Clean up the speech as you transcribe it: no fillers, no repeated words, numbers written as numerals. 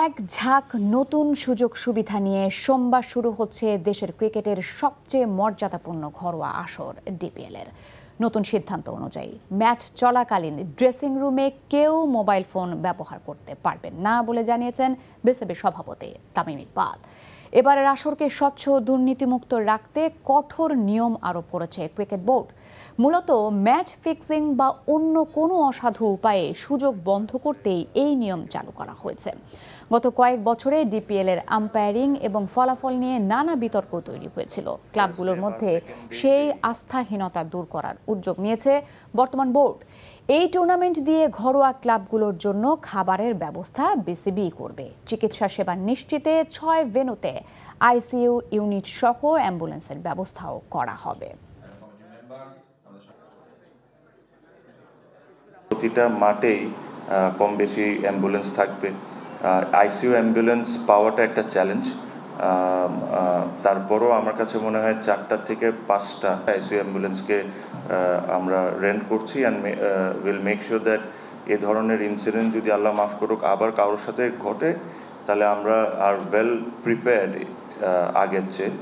এক ঝাঁক নতুন সুযোগ সুবিধা নিয়ে সোমবার শুরু হচ্ছে দেশের ক্রিকেটের সবচেয়ে মর্যাদাপূর্ণ ঘরোয়া আসর ডিপিএল-এর। নতুন সিদ্ধান্ত অনুযায়ী ম্যাচ চলাকালীন ড্রেসিং রুমে কেউ মোবাইল ফোন ব্যবহার করতে পারবেন না বলে জানিয়েছেন বিসিবির সভাপতি তামিম ইকবাল। এবারের আসরকে স্বচ্ছ ও দুর্নীতিমুক্ত রাখতে কঠোর নিয়ম আরোপ করেছে ক্রিকেট বোর্ড। মূলত ম্যাচ ফিক্সিং বা অন্য কোনো অসাধু উপায়ে সুযোগ বন্ধ করতেই এই নিয়ম চালু করা হয়েছে। গত কয়েক বছরে ডিপিএল-এর আম্পায়ারিং এবং ফলাফল নিয়ে নানা বিতর্ক তৈরি হয়েছিল। ক্লাবগুলোর মধ্যে সেই আস্থাহীনতা দূর করার উদ্যোগ নিয়েছে বর্তমান বোর্ড। এই টুর্নামেন্ট দিয়ে ঘরোয়া ক্লাবগুলোর জন্য খাবারের ব্যবস্থা বিসিবি করবে। চিকিৎসা সেবা নিশ্চিতে 6 ভেন্যুতে আইসিইউ ইউনিট সহ অ্যাম্বুলেন্সের ব্যবস্থাও করা হবে। প্রতিটা মাঠেই কম বেশি অ্যাম্বুলেন্স থাকবে। আইসিইউ অ্যাম্বুলেন্স পাওয়াটা একটা চ্যালেঞ্জ। তারপরও আমার কাছে মনে হয় 4টা থেকে 5টা আইসিইউ অ্যাম্বুলেন্সকে আমরা রেন্ট করছি and will make sure that এ ধরনের ইনসিডেন্ট যদি আল্লাহ মাফ করুক আবার কারোর সাথে ঘটে, তাহলে আমরা আর ওয়েল প্রিপেয়ার্ড আগের চেয়ে।